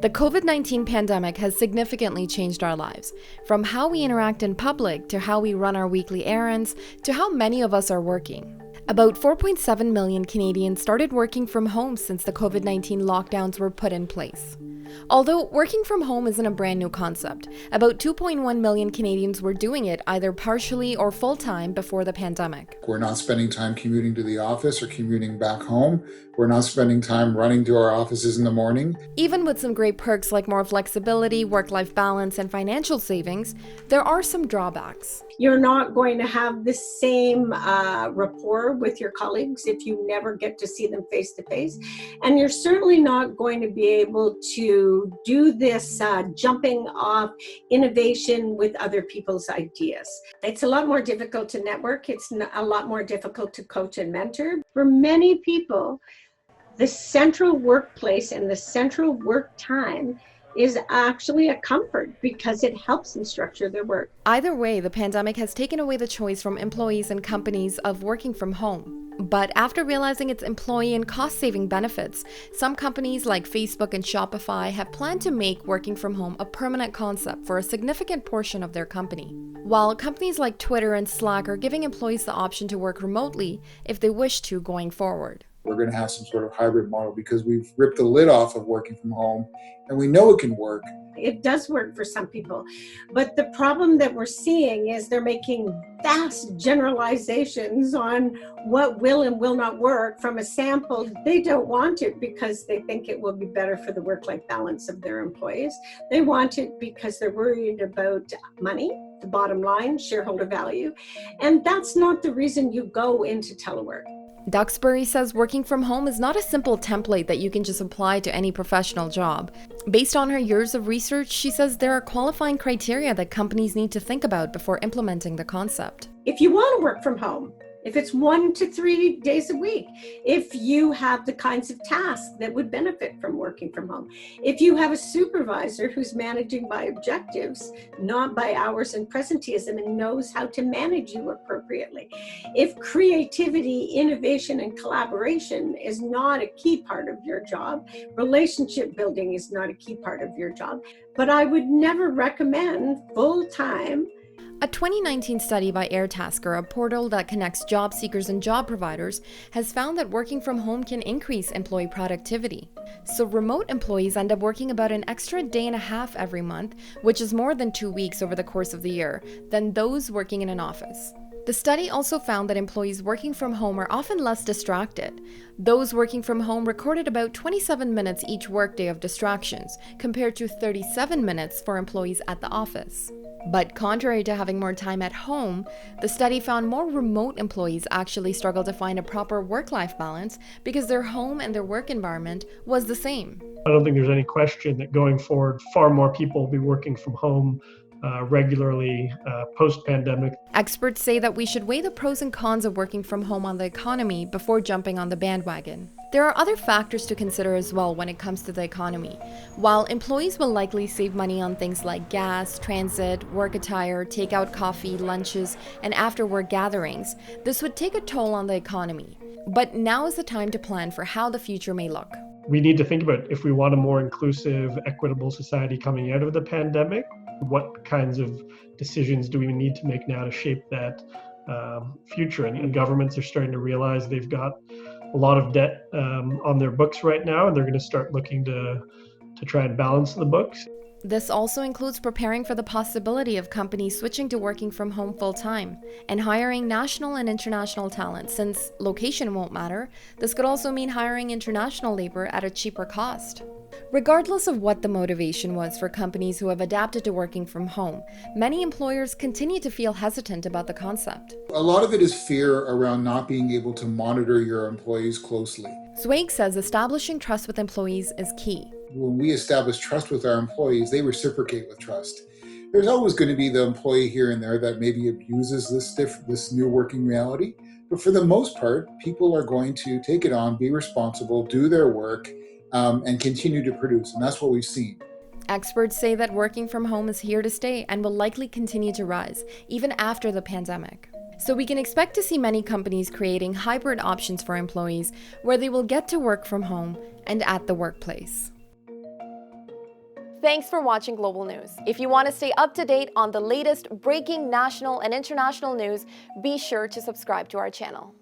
The COVID-19 pandemic has significantly changed our lives, from how we interact in public to how we run our weekly errands to how many of us are working. About 4.7 million Canadians started working from home since the COVID-19 lockdowns were put in place. Although working from home isn't a brand new concept, about 2.1 million Canadians were doing it either partially or full-time before the pandemic. We're not spending time commuting to the office or commuting back home. We're not spending time running to our offices in the morning. Even with some great perks like more flexibility, work-life balance, and financial savings, there are some drawbacks. You're not going to have the same rapport with your colleagues if you never get to see them face to face. And you're certainly not going to be able to do this jumping off innovation with other people's ideas. It's a lot more difficult to network. It's a lot more difficult to coach and mentor. For many people, the central workplace and the central work time is actually a comfort because it helps them structure their work. Either way, the pandemic has taken away the choice from employees and companies of working from home. But after realizing its employee and cost-saving benefits, some companies like Facebook and Shopify have planned to make working from home a permanent concept for a significant portion of their company. While companies like Twitter and Slack are giving employees the option to work remotely if they wish to going forward. We're going to have some sort of hybrid model because we've ripped the lid off of working from home and we know it can work. It does work for some people, but the problem that we're seeing is they're making vast generalizations on what will and will not work from a sample. They don't want it because they think it will be better for the work-life balance of their employees. They want it because they're worried about money, the bottom line, shareholder value, and that's not the reason you go into telework. Duxbury says working from home is not a simple template that you can just apply to any professional job. Based on her years of research, she says there are qualifying criteria that companies need to think about before implementing the concept. If you want to work from home, if it's 1 to 3 days a week, if you have the kinds of tasks that would benefit from working from home, if you have a supervisor who's managing by objectives, not by hours and presenteeism, and knows how to manage you appropriately, if creativity, innovation, and collaboration is not a key part of your job, relationship building is not a key part of your job, but I would never recommend full-time. A 2019 study by Airtasker, a portal that connects job seekers and job providers, has found that working from home can increase employee productivity. So remote employees end up working about an extra day and a half every month, which is more than 2 weeks over the course of the year, than those working in an office. The study also found that employees working from home are often less distracted. Those working from home recorded about 27 minutes each workday of distractions, compared to 37 minutes for employees at the office. But contrary to having more time at home, the study found more remote employees actually struggle to find a proper work-life balance because their home and their work environment was the same. I don't think there's any question that going forward, far more people will be working from home regularly post-pandemic. Experts say that we should weigh the pros and cons of working from home on the economy before jumping on the bandwagon. There are other factors to consider as well when it comes to the economy. While employees will likely save money on things like gas, transit, work attire, takeout coffee, lunches, and after-work gatherings, this would take a toll on the economy. But now is the time to plan for how the future may look. We need to think about if we want a more inclusive, equitable society coming out of the pandemic, what kinds of decisions do we need to make now to shape that future? And governments are starting to realize they've got a lot of debt on their books right now, and they're going to start looking to try and balance the books. This also includes preparing for the possibility of companies switching to working from home full-time and hiring national and international talent. Since location won't matter, this could also mean hiring international labor at a cheaper cost. Regardless of what the motivation was for companies who have adapted to working from home, many employers continue to feel hesitant about the concept. A lot of it is fear around not being able to monitor your employees closely. Zweig says establishing trust with employees is key. When we establish trust with our employees, they reciprocate with trust. There's always going to be the employee here and there that maybe abuses this new working reality. But for the most part, people are going to take it on, be responsible, do their work, and continue to produce. And that's what we've seen. Experts say that working from home is here to stay and will likely continue to rise, even after the pandemic. So we can expect to see many companies creating hybrid options for employees where they will get to work from home and at the workplace. Thanks for watching Global News. If you want to stay up to date on the latest breaking national and international news, be sure to subscribe to our channel.